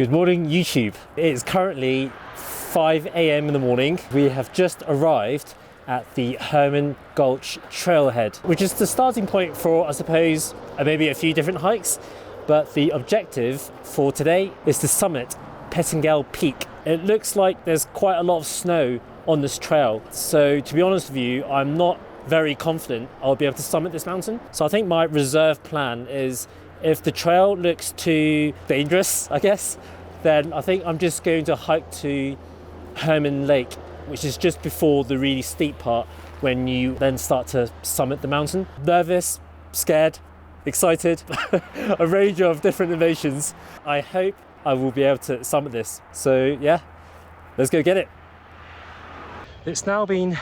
Good morning, YouTube. It is currently 5 a.m. in the morning. We have just arrived at the Herman Gulch trailhead, which is the starting point for, I suppose, maybe a few different hikes. But the objective for today is to summit Pettingell Peak. It looks like there's quite a lot of snow on this trail. So to be honest with you, I'm not very confident I'll be able to summit this mountain. So I think my reserve plan is, if the trail looks too dangerous, I guess, then I think I'm just going to hike to Herman Lake, which is just before the really steep part when you then start to summit the mountain. Nervous, scared, excited, a range of different emotions. I hope I will be able to summit this. So yeah, let's go get it. It's now been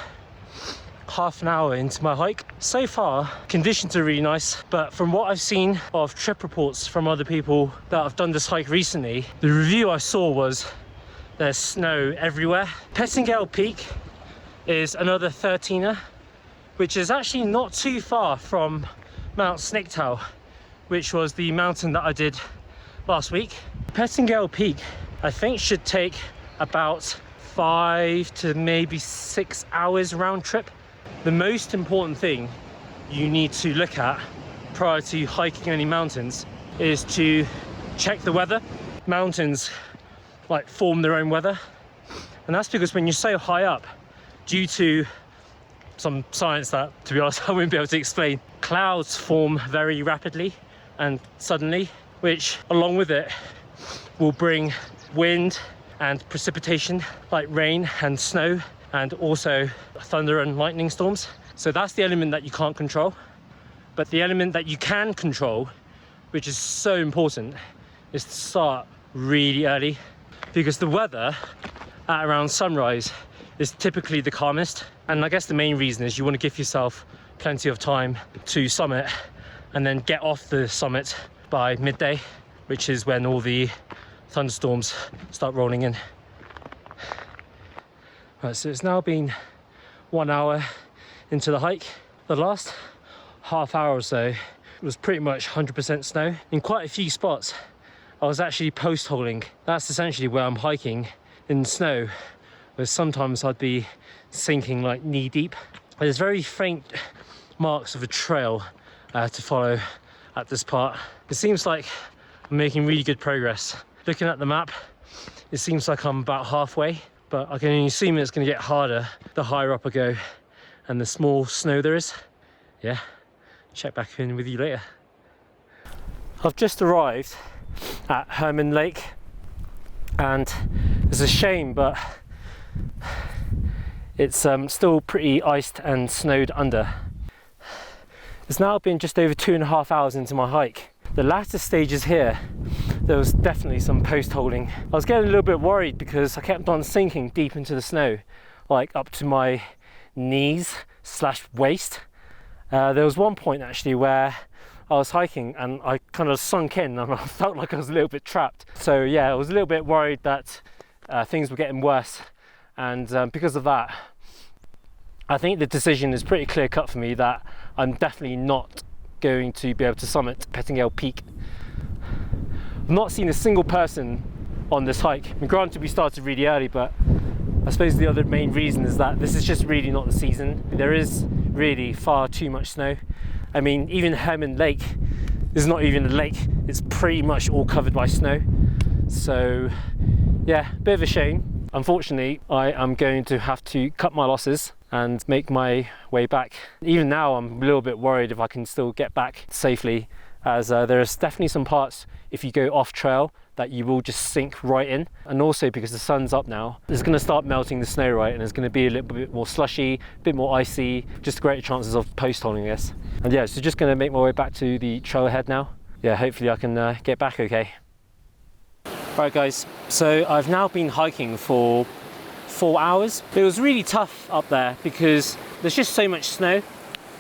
half an hour into my hike. So far, conditions are really nice, but from what I've seen of trip reports from other people that have done this hike recently, the review I saw was there's snow everywhere. Pettingell Peak is another 13er, which is actually not too far from Mount Snaketail, which was the mountain that I did last week. Pettingell Peak, I think, should take about 5 to maybe 6 hours round trip. The most important thing you need to look at prior to hiking any mountains is to check the weather. Mountains like form their own weather, and that's because when you're so high up, due to some science that, to be honest, I wouldn't be able to explain, clouds form very rapidly and suddenly, which along with it will bring wind and precipitation like rain and snow, and also thunder and lightning storms. So that's the element that you can't control. But the element that you can control, which is so important, is to start really early, because the weather at around sunrise is typically the calmest. And I guess the main reason is you want to give yourself plenty of time to summit and then get off the summit by midday, which is when all the thunderstorms start rolling in. Right, so it's now been 1 hour into the hike. The last half hour or so was pretty much 100% snow. In quite a few spots, I was actually post-holing. That's essentially where I'm hiking in snow, where sometimes I'd be sinking like knee deep. There's very faint marks of a trail to follow at this part. It seems like I'm making really good progress. Looking at the map, it seems like I'm about halfway, but I can only assume it's going to get harder the higher up I go and the more snow there is. Yeah, check back in with you later. I've just arrived at Herman Lake, and it's a shame, but it's still pretty iced and snowed under. It's now been just over 2.5 hours into my hike. The latter stages here, there was definitely some post-holding. I was getting a little bit worried because I kept on sinking deep into the snow, like up to my knees / waist. There was one point actually where I was hiking and I kind of sunk in and I felt like I was a little bit trapped. So yeah, I was a little bit worried that things were getting worse, and because of that, I think the decision is pretty clear cut for me that I'm definitely not going to be able to summit Pettingell Peak. I've not seen a single person on this hike. I mean, granted, we started really early, but I suppose the other main reason is that this is just really not the season. There is really far too much snow. I mean, even Herman Lake is not even a lake. It's pretty much all covered by snow. So yeah, bit of a shame. Unfortunately, I am going to have to cut my losses and make my way back. Even now, I'm a little bit worried if I can still get back safely, as there's definitely some parts, if you go off trail, that you will just sink right in. And also because the sun's up now, it's going to start melting the snow, right, and it's going to be a little bit more slushy, a bit more icy, just greater chances of post-holing this. And yeah, so just going to make my way back to the trailhead now. Yeah, hopefully I can get back okay. Right guys, so I've now been hiking for 4 hours. It was really tough up there because there's just so much snow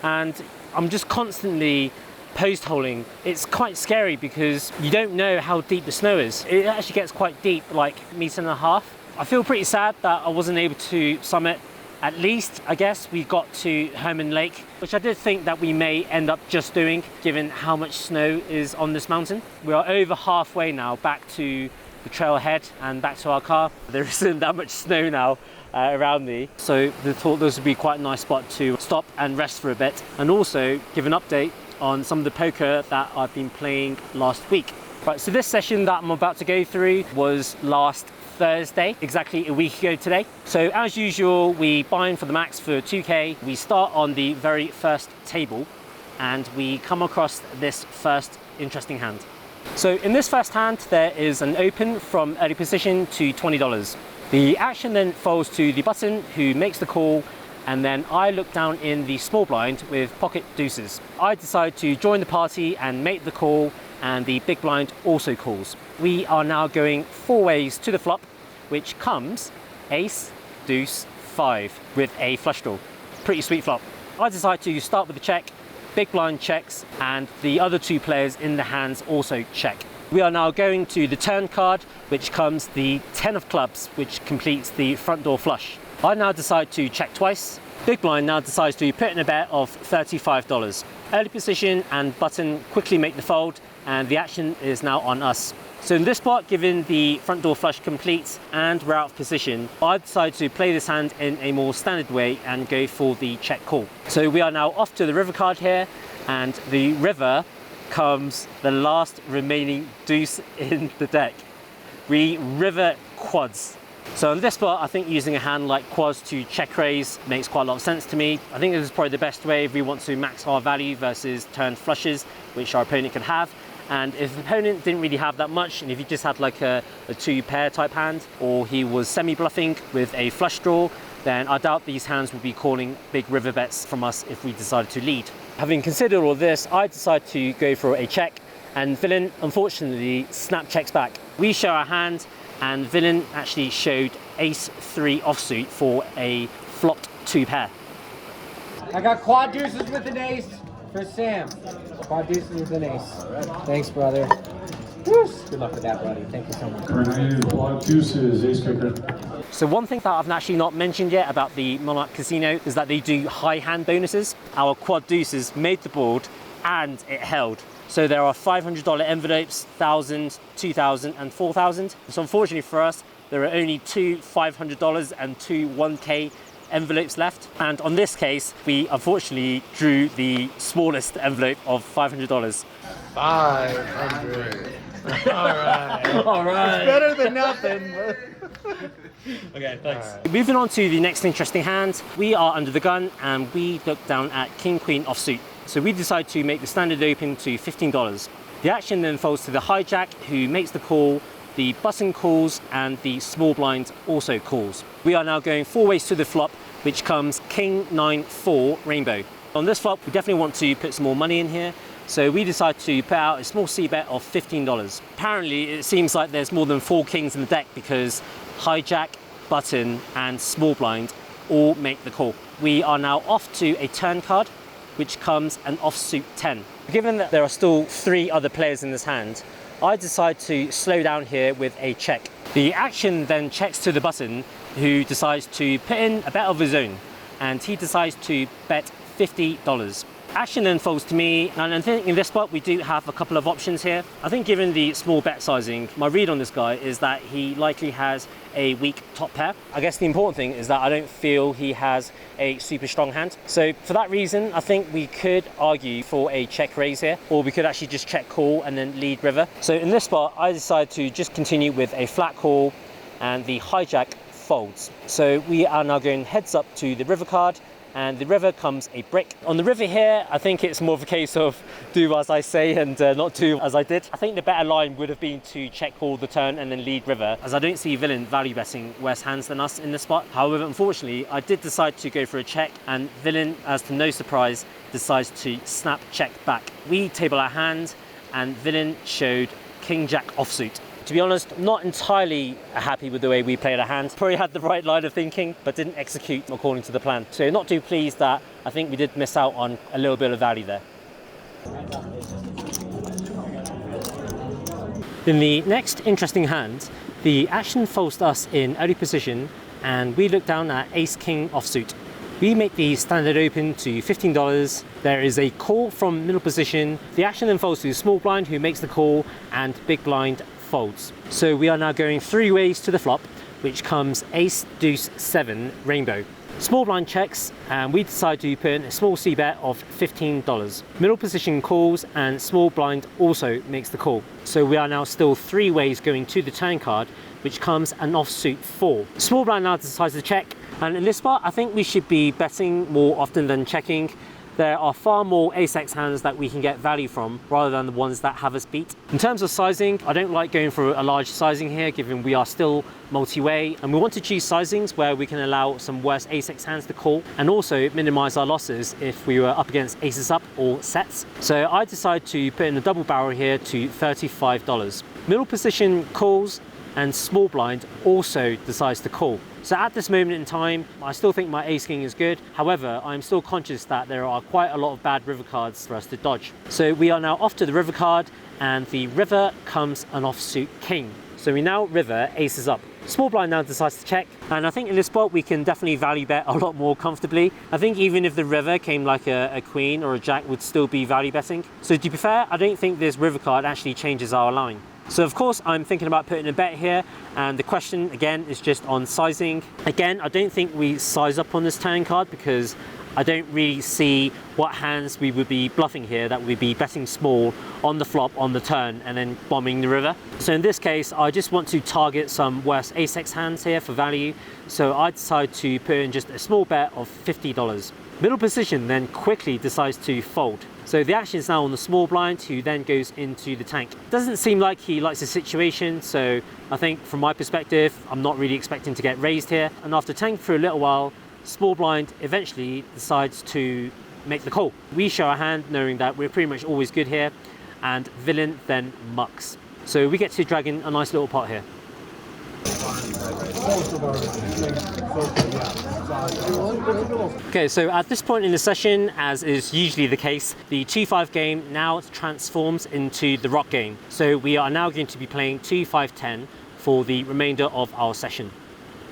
and I'm just constantly post-holing. It's quite scary because you don't know how deep the snow is. It actually gets quite deep, like 1.5 meters. I feel pretty sad that I wasn't able to summit. At least, I guess, we got to Herman Lake, which I did think that we may end up just doing, given how much snow is on this mountain. We are over halfway now back to the trailhead and back to our car. There isn't that much snow now around me, so I thought this would be quite a nice spot to stop and rest for a bit, and also give an update on some of the poker that I've been playing last week. Right, so this session that I'm about to go through was last Thursday, exactly a week ago today. So as usual, we bind for the max for 2k. We start on the very first table and we come across this first interesting hand. So in this first hand, there is an open from early position to $20. The action then folds to the button who makes the call, and then I look down in the small blind with pocket deuces. I decide to join the party and make the call, and the big blind also calls. We are now going 4 ways to the flop, which comes ace, deuce, 5 with a flush draw. Pretty sweet flop. I decide to start with the check, big blind checks, and the other 2 players in the hands also check. We are now going to the turn card, which comes the 10 of clubs, which completes the front door flush. I now decide to check twice. Big blind now decides to put in a bet of $35. Early position and button quickly make the fold, and the action is now on us. So in this spot, given the front door flush completes and we're out of position, I decide to play this hand in a more standard way and go for the check call. So we are now off to the river card here, and the river comes the last remaining deuce in the deck. We river quads. So in this spot, I think using a hand like quads to check raise makes quite a lot of sense to me. I think this is probably the best way if we want to max our value versus turn flushes, which our opponent can have. And if the opponent didn't really have that much, and if he just had like a 2-pair type hand, or he was semi-bluffing with a flush draw, then I doubt these hands would be calling big river bets from us if we decided to lead. Having considered all this, I decide to go for a check, and villain unfortunately snap checks back. We show our hand, and villain actually showed ace-3 offsuit for a flopped 2-pair. I got quad deuces with an ace for Sam. Quad deuces with an ace. Thanks, brother. Woo! Good luck with that, buddy. Thank you so much. Quad deuces, ace kicker. So one thing that I've actually not mentioned yet about the Monarch Casino is that they do high hand bonuses. Our quad deuces made the board and it held. So there are $500 envelopes, 1,000, 2,000 and 4,000. So unfortunately for us, there are only 2 $500 and 2 1K envelopes left. And on this case, we unfortunately drew the smallest envelope of $500. 500. All right. All right. It's better than nothing. Okay, thanks. Right. Moving on to the next interesting hand, we are under the gun and we look down at King Queen offsuit. So we decide to make the standard open to $15. The action then folds to the hijack who makes the call, the button calls, and the small blind also calls. We are now going 4 ways to the flop, which comes King 9-4 rainbow. On this flop, we definitely want to put some more money in here. So we decide to put out a small C bet of $15. Apparently, it seems like there's more than 4 kings in the deck because hijack, button, and small blind all make the call. We are now off to a turn card, which comes an offsuit 10. Given that there are still 3 other players in this hand, I decide to slow down here with a check. The action then checks to the button, who decides to put in a bet of his own, and he decides to bet $50. Action then folds to me, and I think in this spot we do have a couple of options here. I think given the small bet sizing, my read on this guy is that he likely has a weak top pair. I guess the important thing is that I don't feel he has a super strong hand. So for that reason, I think we could argue for a check raise here, or we could actually just check call and then lead river. So in this spot, I decide to just continue with a flat call, and the hijack folds. So we are now going heads up to the river card, and the river comes a brick. On the river here, I think it's more of a case of do as I say and not do as I did. I think the better line would have been to check call the turn and then lead river, as I don't see villain value betting worse hands than us in this spot. However, unfortunately, I did decide to go for a check, and villain, as to no surprise, decides to snap check back. We table our hand, and villain showed King Jack offsuit. To be honest, not entirely happy with the way we played our hand. Probably had the right line of thinking, but didn't execute according to the plan. So not too pleased that I think we did miss out on a little bit of value there. In the next interesting hand, the action folds to us in early position, and we look down at ace-king offsuit. We make the standard open to $15. There is a call from middle position. The action then folds to small blind, who makes the call, and big blind folds. So we are now going 3 ways to the flop, which comes ace, deuce, 7, rainbow. Small blind checks, and we decide to put in a small C bet of $15. Middle position calls, and small blind also makes the call. So we are now still 3 ways going to the turn card, which comes an offsuit 4. Small blind now decides to check, and in this spot I think we should be betting more often than checking. There are far more ace-x hands that we can get value from rather than the ones that have us beat. In terms of sizing, I don't like going for a large sizing here, given we are still multi-way, and we want to choose sizings where we can allow some worse ace-x hands to call and also minimize our losses if we were up against aces up or sets. So I decided to put in a double barrel here to $35. Middle position calls, and small blind also decides to call. So at this moment in time, I still think my ace king is good. However, I'm still conscious that there are quite a lot of bad river cards for us to dodge. So we are now off to the river card, and the river comes an offsuit king. So we now river aces up. Small blind now decides to check, and I think in this spot we can definitely value bet a lot more comfortably. I think even if the river came like a queen or a jack, would still be value betting. So to be fair, I don't think this river card actually changes our line. So of course I'm thinking about putting a bet here, and the question again is just on sizing. Again, I don't think we size up on this turn card because I don't really see what hands we would be bluffing here that we'd be betting small on the flop on the turn and then bombing the river. So in this case, I just want to target some worse ace-x hands here for value. So I decide to put in just a small bet of $50. Middle position then quickly decides to fold. So the action is now on the small blind, who then goes into the tank. Doesn't seem like he likes the situation, so I think from my perspective, I'm not really expecting to get raised here. And after tanking for a little while, small blind eventually decides to make the call. We show our hand knowing that we're pretty much always good here, and villain then mucks. So we get to drag in a nice little pot here. Okay, so at this point in the session, as is usually the case, the 2-5 game now transforms into the rock game. So we are now going to be playing 2-5-10 for the remainder of our session.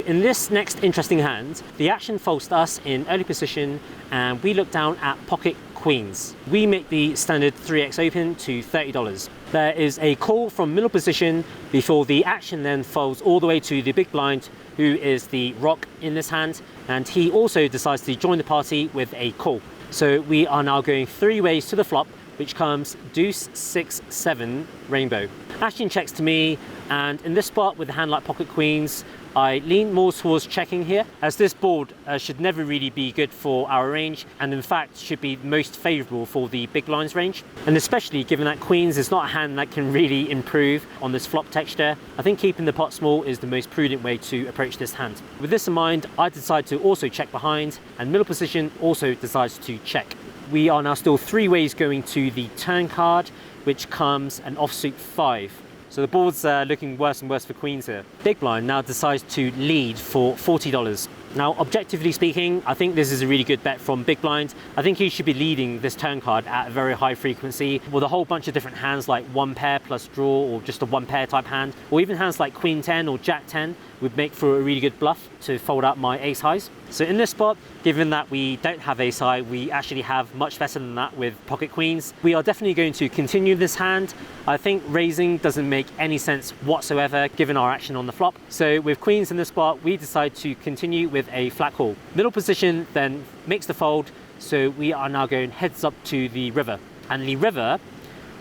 In this next interesting hand, the action folds to us in early position, and we look down at pocket queens. We make the standard 3x open to $30. There is a call from middle position before the action then folds all the way to the big blind, who is the rock in this hand, and he also decides to join the party with a call. So we are now going 3 ways to the flop, which comes deuce, 6, 7, rainbow. Action checks to me, and in this spot with a hand like pocket queens, I lean more towards checking here, as this board should never really be good for our range, and in fact should be most favourable for the big blinds range. And especially given that queens is not a hand that can really improve on this flop texture, I think keeping the pot small is the most prudent way to approach this hand. With this in mind, I decide to also check behind, and middle position also decides to check. We are now still 3 ways going to the turn card, which comes an offsuit 5. So the board's looking worse and worse for queens here. Big blind now decides to lead for $40. Now, objectively speaking, I think this is a really good bet from big blind. I think he should be leading this turn card at a very high frequency with a whole bunch of different hands like 1 pair plus draw, or just a 1 pair type hand, or even hands like queen 10 or jack 10 would make for a really good bluff to fold out my ace highs. So in this spot, given that we don't have ace high, we actually have much better than that with pocket queens. We are definitely going to continue this hand. I think raising doesn't make any sense whatsoever given our action on the flop. So with queens in this spot, we decide to continue with a flat call. Middle position then makes the fold, so we are now going heads up to the river. And the river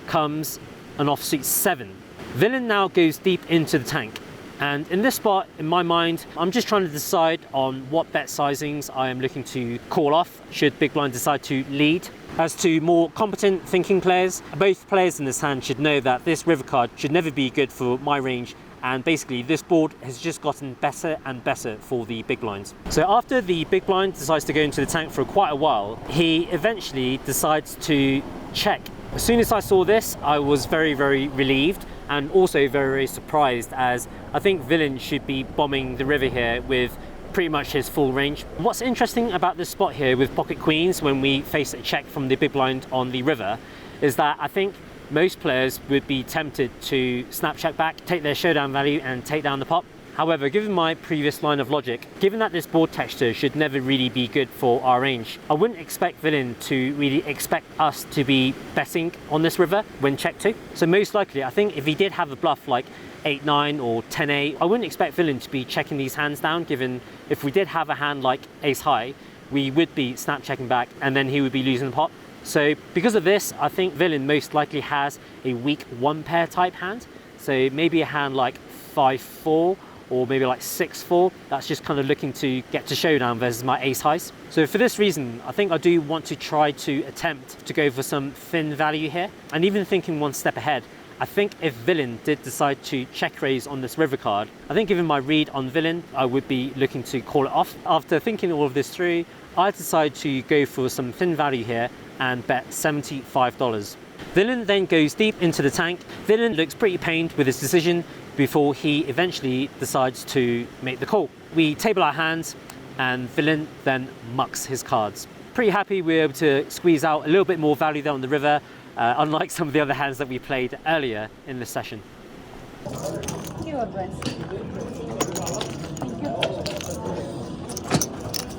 comes an offsuit 7. Villain now goes deep into the tank. And in this spot, in my mind, I'm just trying to decide on what bet sizings I am looking to call off should big blind decide to lead. As to more competent thinking players, both players in this hand should know that this river card should never be good for my range, and basically this board has just gotten better and better for the big blinds. So after the big blind decides to go into the tank for quite a while, he eventually decides to check. As soon as I saw this, I was very, very relieved, and also very, very surprised, as I think villain should be bombing the river here with pretty much his full range. What's interesting about this spot here with pocket queens when we face a check from the big blind on the river is that I think most players would be tempted to snap check back, take their showdown value and take down the pot. However, given my previous line of logic, given that this board texture should never really be good for our range, I wouldn't expect villain to really expect us to be betting on this river when check to. So most likely, I think if he did have a bluff like 8-9 or 10-8, I wouldn't expect villain to be checking these hands down, given if we did have a hand like ace high, we would be snap checking back and then he would be losing the pot. So because of this, I think villain most likely has a weak one pair type hand. So maybe a hand like 5-4 or maybe like 6-4, that's just kind of looking to get to showdown versus my ace highs. So for this reason, I think I do want to try to attempt to go for some thin value here. And even thinking one step ahead, I think if villain did decide to check raise on this river card, I think given my read on villain, I would be looking to call it off. After thinking all of this through, I decided to go for some thin value here and bet $75. Villain then goes deep into the tank. Villain looks pretty pained with his decision before he eventually decides to make the call. We table our hands and villain then mucks his cards. Pretty happy we were able to squeeze out a little bit more value there on the river, unlike some of the other hands that we played earlier in this session.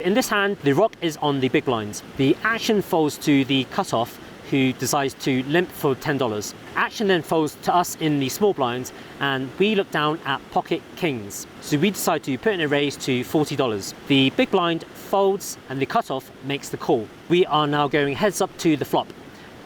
In this hand, the rock is on the big blinds. The action falls to the cutoff, who decides to limp for $10. Action then falls to us in the small blinds and we look down at pocket kings. So we decide to put in a raise to $40. The big blind folds and the cutoff makes the call. We are now going heads up to the flop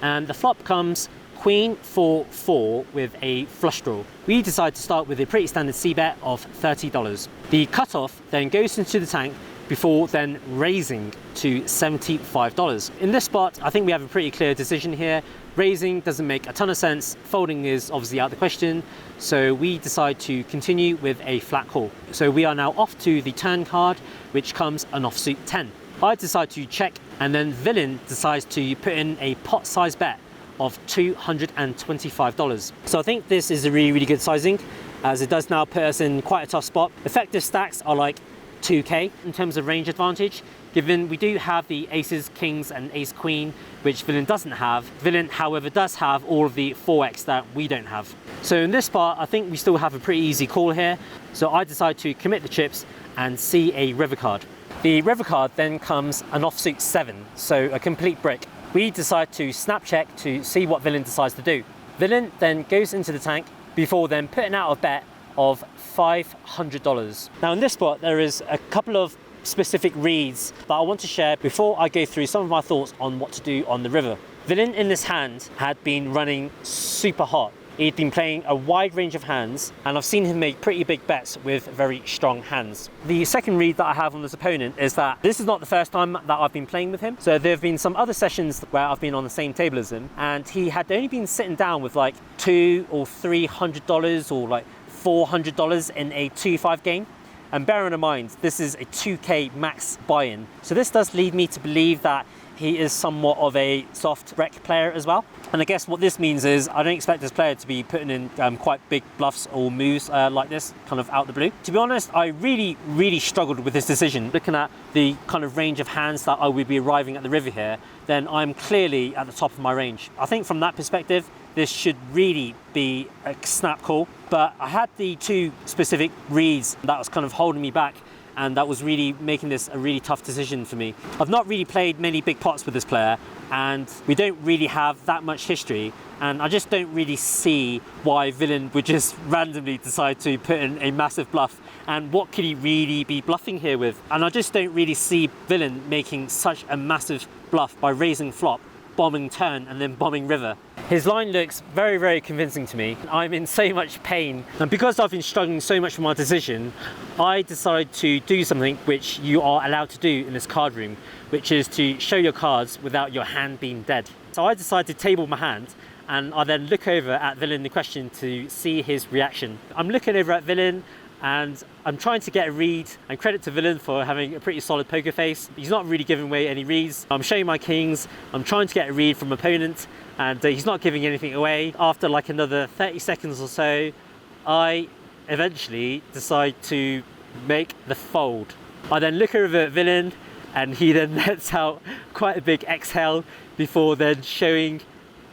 and the flop comes queen 4-4 with a flush draw. We decide to start with a pretty standard c-bet of $30. The cutoff then goes into the tank before then raising to $75. In this spot, I think we have a pretty clear decision here. Raising doesn't make a ton of sense. Folding is obviously out of the question. So we decide to continue with a flat call. So we are now off to the turn card, which comes an offsuit 10. I decide to check and then villain decides to put in a pot size bet of $225. So I think this is a really good sizing, as it does now put us in quite a tough spot. Effective stacks are like 2k in terms of range advantage, given we do have the aces, kings and ace queen, which villain doesn't have. Villain, however, does have all of the 4x that we don't have. So in this part, I think we still have a pretty easy call here. So I decide to commit the chips and see a river card. The river card then comes an offsuit 7, so a complete brick. We decide to snap check to see what villain decides to do. Villain then goes into the tank before then putting out a bet of $500. Now in this spot, there is a couple of specific reads that I want to share before I go through some of my thoughts on what to do on the river. Villain in this hand had been running super hot. He'd been playing a wide range of hands and I've seen him make pretty big bets with very strong hands. The second read that I have on this opponent is that this is not the first time that I've been playing with him. So there have been some other sessions where I've been on the same table as him and he had only been sitting down with like $200 or $300 or like $400 in a 2-5 game. And bearing in mind, this is a 2k max buy-in. So this does lead me to believe that he is somewhat of a soft rec player as well. And I guess what this means is I don't expect this player to be putting in quite big bluffs or moves like this, kind of out the blue. To be honest, I really struggled with this decision. Looking at the kind of range of hands that I would be arriving at the river here, then I'm clearly at the top of my range. I think from that perspective, this should really be a snap call. But I had the two specific reads that was kind of holding me back, and that was really making this a really tough decision for me. I've not really played many big pots with this player, and we don't really have that much history, and I just don't really see why villain would just randomly decide to put in a massive bluff, and what could he really be bluffing here with? And I just don't really see villain making such a massive bluff by raising flop, bombing turn and then bombing river. His line looks very convincing to me. I'm in so much pain, and because I've been struggling so much with my decision, I decided to do something which you are allowed to do in this card room, which is to show your cards without your hand being dead. So I decided to table my hand, and I then look over at villain in question to see his reaction. I'm looking over at villain and I'm trying to get a read, and credit to villain for having a pretty solid poker face. He's not really giving away any reads. I'm showing my kings, I'm trying to get a read from opponent, and he's not giving anything away. After like another 30 seconds or so, I eventually decide to make the fold. I then look over at villain and he then lets out quite a big exhale before then showing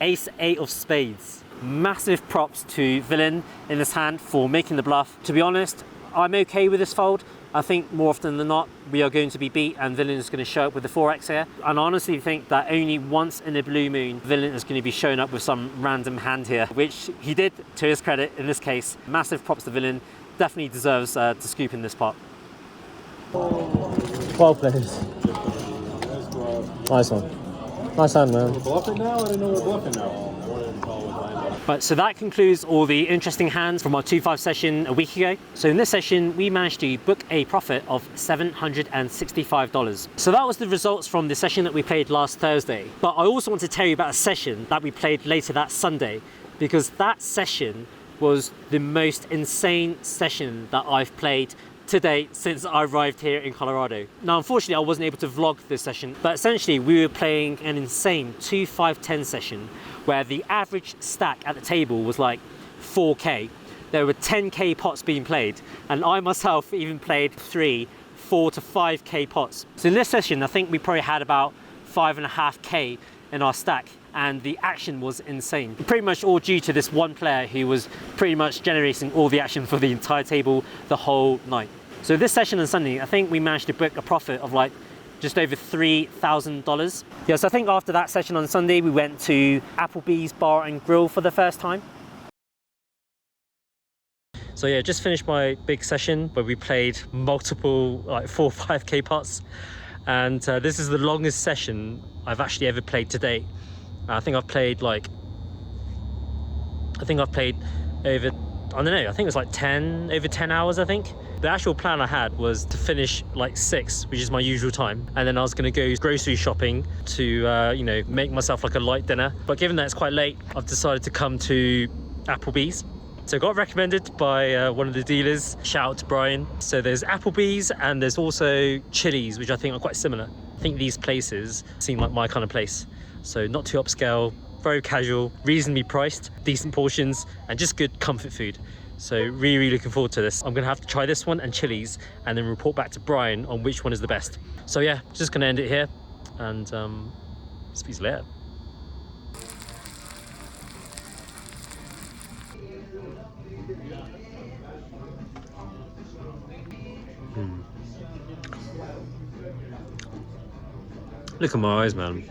ace-8 of spades. Massive props to villain in this hand for making the bluff. To be honest, I'm okay with this fold. I think more often than not, we are going to be beat and Villain is going to show up with the 4x here. And I honestly think that only once in a blue moon, Villain is going to be showing up with some random hand here, which he did, to his credit in this case. Massive props to Villain. Definitely deserves to scoop in this pot. Well played. Nice one. Nice hand, man. We're bluffing now? I didn't know we're bluffing now. Right, so that concludes all the interesting hands from our 2-5 session a week ago. So in this session, we managed to book a profit of $765. So that was the results from the session that we played last Thursday. But I also want to tell you about a session that we played later that Sunday, because that session was the most insane session that I've played to date since I arrived here in Colorado. Now, unfortunately, I wasn't able to vlog this session, but essentially we were playing an insane 2-5-10 session where the average stack at the table was like 4K. There were 10K pots being played, and I myself even played 4 to 5K pots. So in this session, I think we probably had about 5.5K in our stack, and the action was insane. Pretty much all due to this one player who was pretty much generating all the action for the entire table the whole night. So this session on Sunday, I think we managed to book a profit of like just over $3,000. Yeah, so I think after that session on Sunday, we went to Applebee's Bar and Grill for the first time. So yeah, just finished my big session where we played multiple like 4 5K pots. And this is the longest session I've actually ever played to date. I think I've played over, I don't know, I think it was like over 10 hours, I think. The actual plan I had was to finish like 6, which is my usual time. And then I was gonna go grocery shopping to, you know, make myself like a light dinner. But given that it's quite late, I've decided to come to Applebee's. So got recommended by one of the dealers. Shout out to Brian. So there's Applebee's and there's also Chili's, which I think are quite similar. I think these places seem like my kind of place. So not too upscale, very casual, reasonably priced, decent portions, and just good comfort food. So really looking forward to this. I'm gonna have to try this one and Chili's and then report back to Brian on which one is the best. So yeah, just gonna end it here and speak to you later. Look at my eyes, man.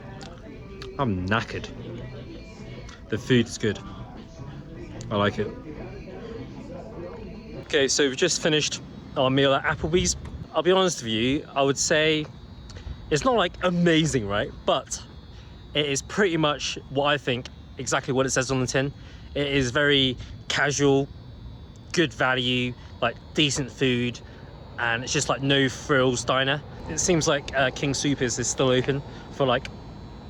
I'm knackered. The food's good. I like it. Okay, so we've just finished our meal at Applebee's. I'll be honest with you, I would say it's not like amazing, right? But it is pretty much what I think, exactly what it says on the tin. It is very casual, good value, like decent food, and it's just like no frills diner. It seems like King Soopers is still open for like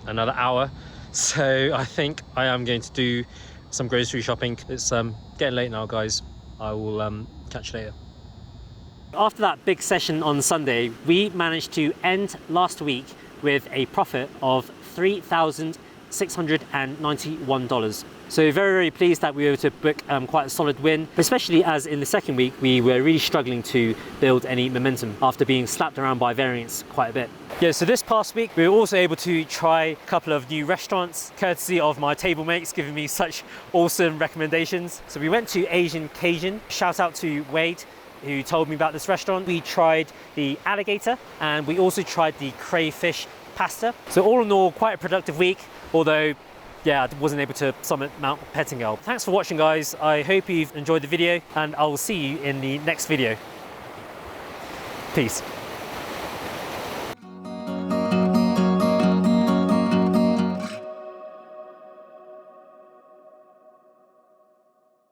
another hour. So I think I am going to do some grocery shopping. It's getting late now, guys. I will catch you later. After that big session on Sunday, we managed to end last week with a profit of $3,691. So very pleased that we were able to book quite a solid win, especially as in the second week we were really struggling to build any momentum after being slapped around by variance quite a bit. Yeah, so this past week we were also able to try a couple of new restaurants courtesy of my table mates giving me such awesome recommendations. So we went to Asian Cajun. Shout out to Wade who told me about this restaurant. We tried the alligator and we also tried the crayfish pasta. So all in all, quite a productive week, although yeah, I wasn't able to summit Mount Pettingell. Thanks for watching, guys. I hope you've enjoyed the video and I will see you in the next video. Peace.